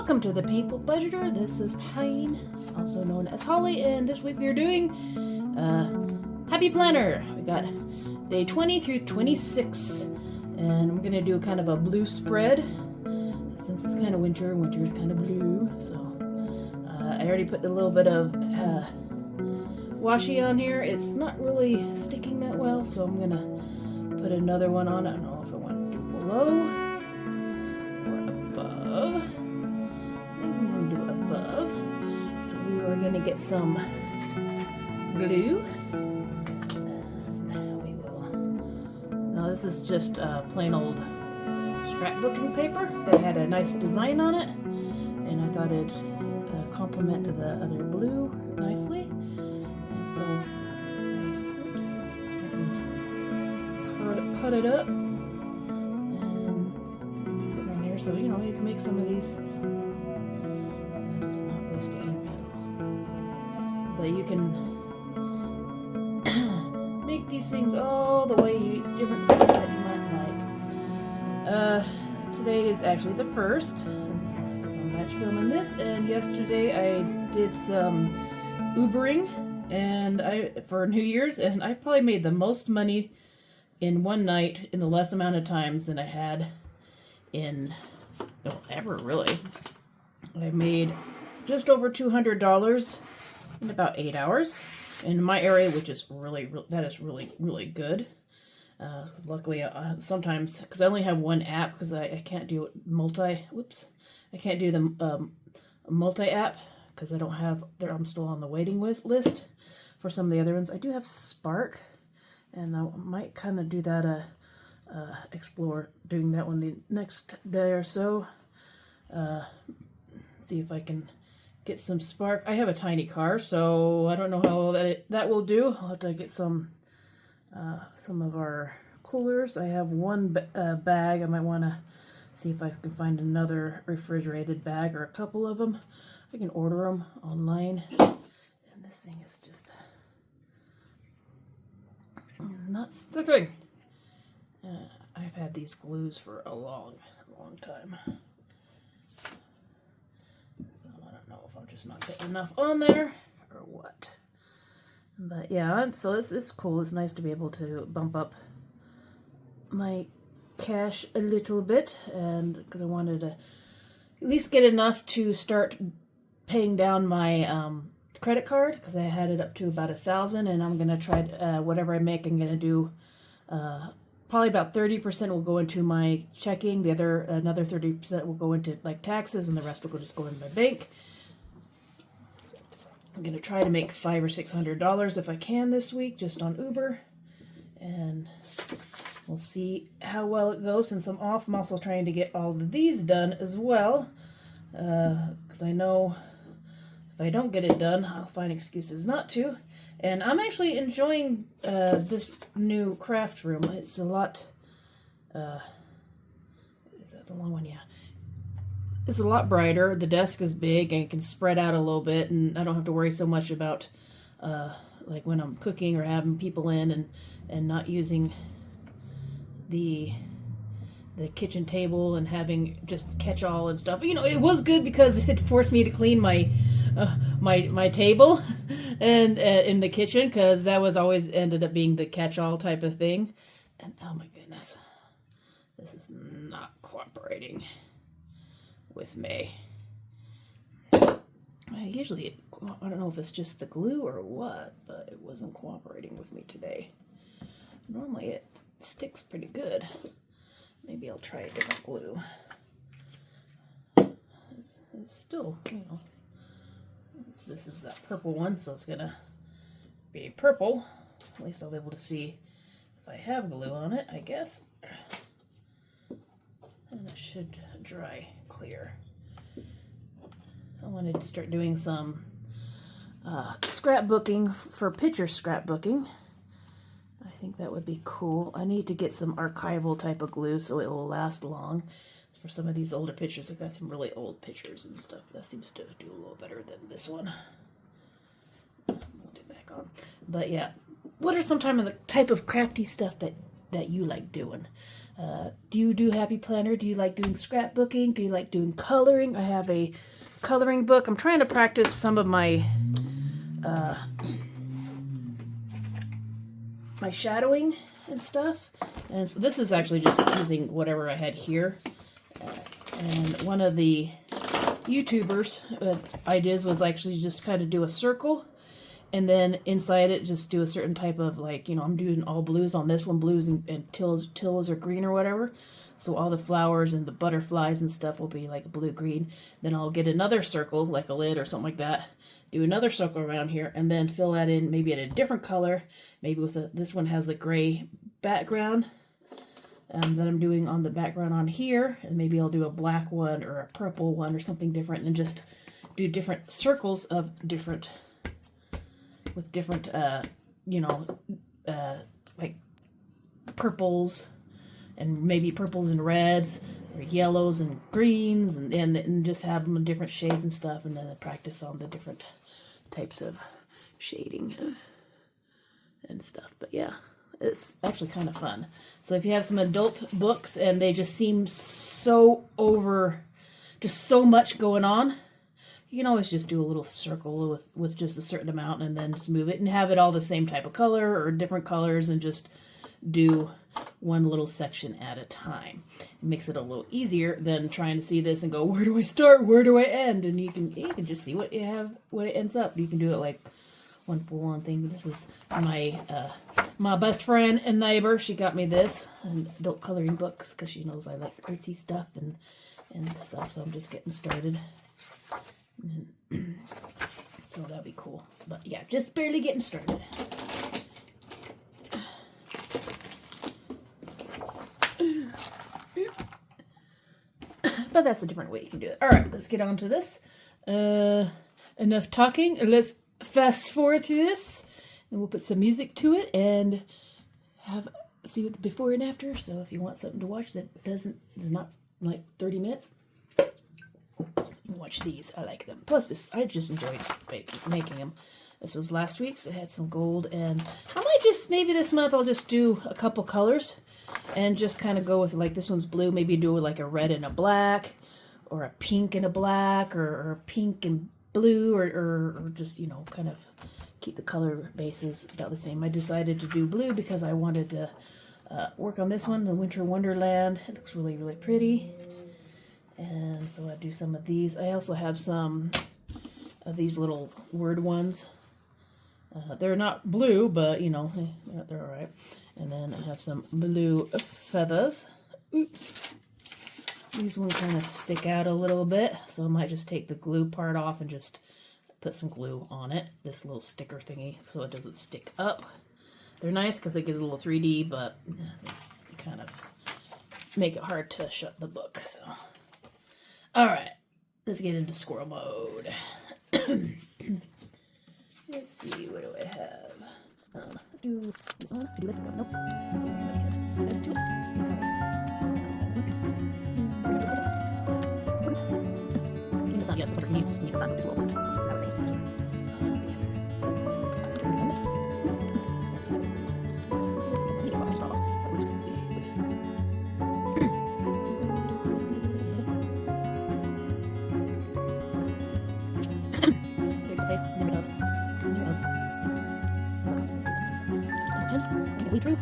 Welcome to the Painful Budgeter. This is Pynn, also known as Holly, and this week we are doing Happy Planner. We got day 20 through 26, and I'm gonna do kind of a blue spread since it's kind of winter. Winter is kind of blue, so I already put a little bit of washi on here. It's not really sticking that well, so I'm gonna put another one on. I don't know if I want to do below or above. Above. So we are going to get some glue, and we will. Now this is just plain old scrapbooking paper that had a nice design on it, and I thought it'd complement to the other blue nicely. And so, cut it up and put it on here. So you can make some of these. It's not listed in metal, but you can make these things all the way different colors that you might like. Today is actually the 1st, and this is because I'm batch filming this. And yesterday I did some Ubering, and for New Year's, and I probably made the most money in one night in the less amount of times than I had in ever really. I made just over $200 in about 8 hours in my area, which is really good. Luckily, sometimes, because I only have one app, because I can't do I can't do the multi-app, because I don't have, I'm still on the waiting list for some of the other ones. I do have Spark, and I might kind of do that, explore doing that one the next day or so. See if I can get some Spark. I have a tiny car, so I don't know how that will do. I'll have to get some of our coolers. I have one bag. I might want to see if I can find another refrigerated bag or a couple of them. I can order them online. And this thing is just not sticking. I've had these glues for a long time. If I'm just not getting enough on there or what. But yeah, so it's cool. It's nice to be able to bump up my cash a little bit, and because I wanted to at least get enough to start paying down my credit card, because I had it up to about 1,000, and I'm gonna try whatever I make. I'm gonna do probably about 30% will go into my checking. The another 30% will go into like taxes, and the rest will just go into my bank. I'm going to try to make $500 or $600 if I can this week, just on Uber. And we'll see how well it goes. Since I'm off, I'm also trying to get all of these done as well. Because I know if I don't get it done, I'll find excuses not to. And I'm actually enjoying this new craft room. It's a lot... is that the long one? Yeah. It's a lot brighter. The desk is big and it can spread out a little bit, and I don't have to worry so much about like when I'm cooking or having people in and not using the kitchen table and having just catch-all and stuff. It was good because it forced me to clean my my table and in the kitchen, because that was always ended up being the catch-all type of thing. And oh my goodness, this is not cooperating with me. I don't know if it's just the glue or what, but it wasn't cooperating with me today. Normally it sticks pretty good. Maybe I'll try a different glue. It's still, this is that purple one, so it's gonna be purple. At least I'll be able to see if I have glue on it, I guess. And it should dry clear. I wanted to start doing some scrapbooking for picture scrapbooking. I think that would be cool. I need to get some archival type of glue so it will last long. For some of these older pictures, I've got some really old pictures and stuff. That seems to do a little better than this one. I'll put it back on. But yeah, what are some of the type of crafty stuff that you like doing? Do you do Happy Planner? Do you like doing scrapbooking? Do you like doing coloring? I have a coloring book. I'm trying to practice some of my my shadowing and stuff. And so this is actually just using whatever I had here. And one of the YouTubers' ideas was actually just kind of do a circle, and then inside it just do a certain type of, like, you know, I'm doing all blues on this one, blues and tills are green or whatever. So all the flowers and the butterflies and stuff will be like blue-green. Then I'll get another circle, like a lid or something like that, do another circle around here, and then fill that in maybe in a different color. Maybe with this one has a gray background that I'm doing on the background on here, and maybe I'll do a black one or a purple one or something different, and just do different circles of different, with different, you know, like purples, and maybe purples and reds, or yellows and greens, and just have them in different shades and stuff, and then I practice on the different types of shading and stuff. But yeah, it's actually kind of fun. So if you have some adult books and they just seem so just so much going on, you can always just do a little circle with just a certain amount, and then just move it and have it all the same type of color or different colors, and just do one little section at a time. It makes it a little easier than trying to see this and go, where do I start? Where do I end? And you can just see what you have, what it ends up. You can do it like one for one thing. This is my my best friend and neighbor. She got me this, an adult coloring books, because she knows I like artsy stuff and stuff. So I'm just getting started. So that'll be cool. But yeah, just barely getting started. But that's a different way you can do it. All right, let's get on to this. Enough talking. Let's fast forward to this, and we'll put some music to it and see what the before and after. So if you want something to watch that is not like 30 minutes, watch these. I like them. Plus, I just enjoyed making them. This was last week's. It had some gold, and I might just, maybe this month I'll just do a couple colors and just kind of go with, like, this one's blue, maybe do like a red and a black, or a pink and a black, or a pink and blue, or just, you know, kind of keep the color bases about the same. I decided to do blue because I wanted to work on this one, the Winter Wonderland. It looks really, really pretty. And so I do some of these. I also have some of these little word ones. They're not blue, but, you know, they're all right. And then I have some blue feathers. Oops. These ones kind of stick out a little bit, so I might just take the glue part off and just put some glue on it, this little sticker thingy, so it doesn't stick up. They're nice because it gives a little 3D, but they kind of make it hard to shut the book. So, all right, let's get into squirrel mode. Let's see, what do I have? Let's do this one. Do this notes. Yes, it's what you need some sense as well. Through.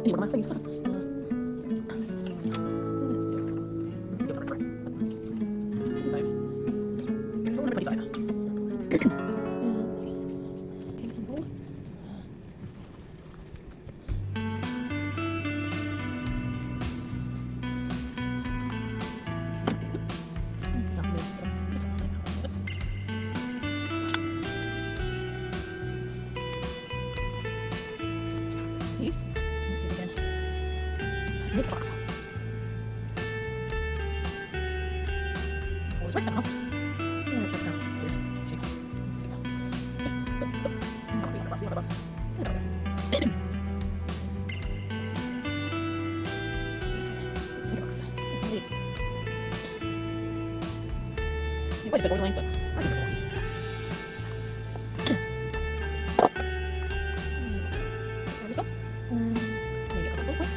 Any more, please. Big box. Oh, it's right now. Yeah, it's like that. Shake. Let's see now. $100. Quite a bit borderlines, but I think it's yourself. Maybe a couple of points.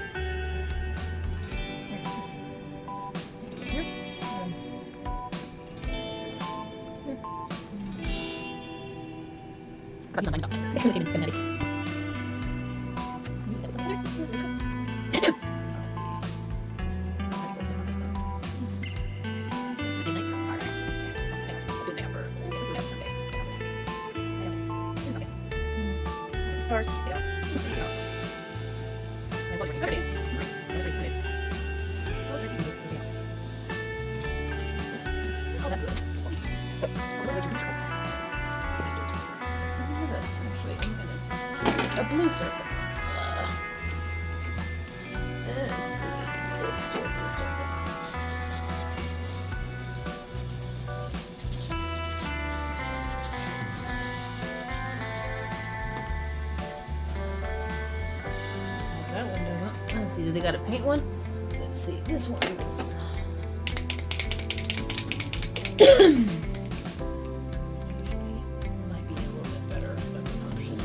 Here. Here. But he's not lined up. It's really kinetic. Stars. Yeah. And what your days? Those are days. Those are days. Oh, that's good. Actually, I'm gonna do a blue circle. Let's see. Let's do a blue circle. That one doesn't. Let's see, do they got a paint one? Let's see, this one is. Might be a little bit better version.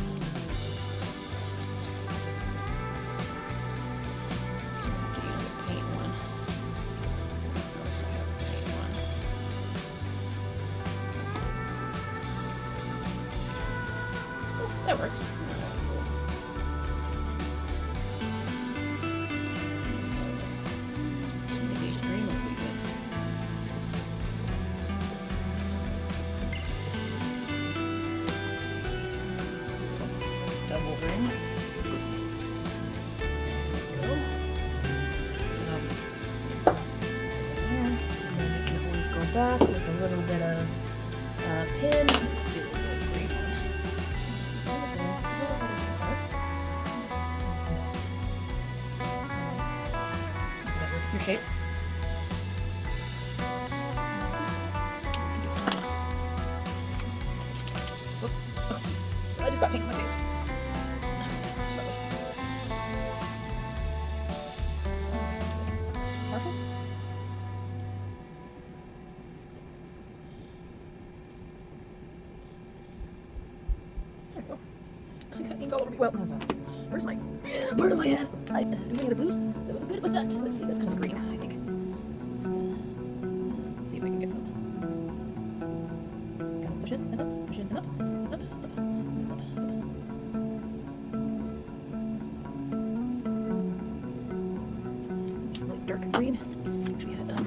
Use a paint one. Oh, that works. Double ring. There and then you can always go back with a little bit of pin. Let's do a little green one. Is that your shape? I just got paint in my face. Marbles? There we go. I got ink all over me. Well, that's not. Where's my part of my head? Do we get a blues? That would look good with that. Let's see, that's kind of green, I think. Let's see if I can get some. Gotta push it and up, push it and up, up, up, up, up. Some like darker green. Wish we had get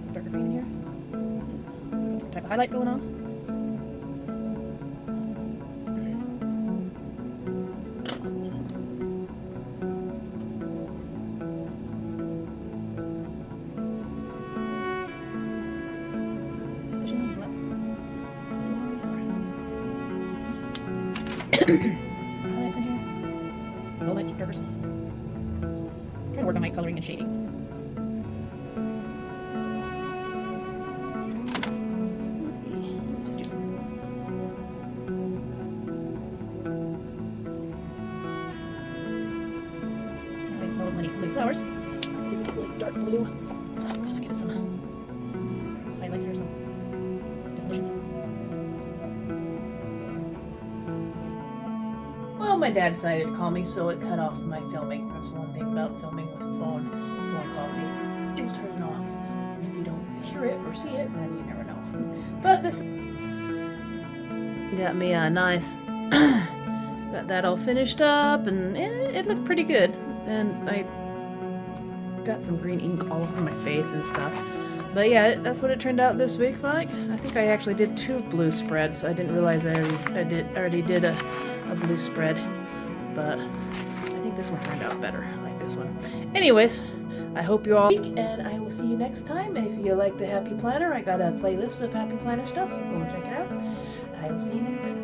some darker green in here. Different type of highlights going on. Some highlights in here. Low lights and darkers. Trying to work on my coloring and shading. Let's see. Let's just do some. Little mini flowers. Let's see if we can really dark blue. I'm gonna get some highlight here, some definition. Well, my dad decided to call me, so it cut off my filming. That's the one thing about filming with a phone. Someone calls you, you turn it off. And if you don't hear it or see it, then you never know. But this got me a nice Got that all finished up, and it looked pretty good. And I got some green ink all over my face and stuff. But yeah, that's what it turned out this week like. I think I actually did 2 blue spreads. I didn't realize I already did a blue spread. But I think this one turned out better. I like this one. Anyways, I hope you all, and I will see you next time. If you like the Happy Planner, I got a playlist of Happy Planner stuff, so go check it out. I will see you next time.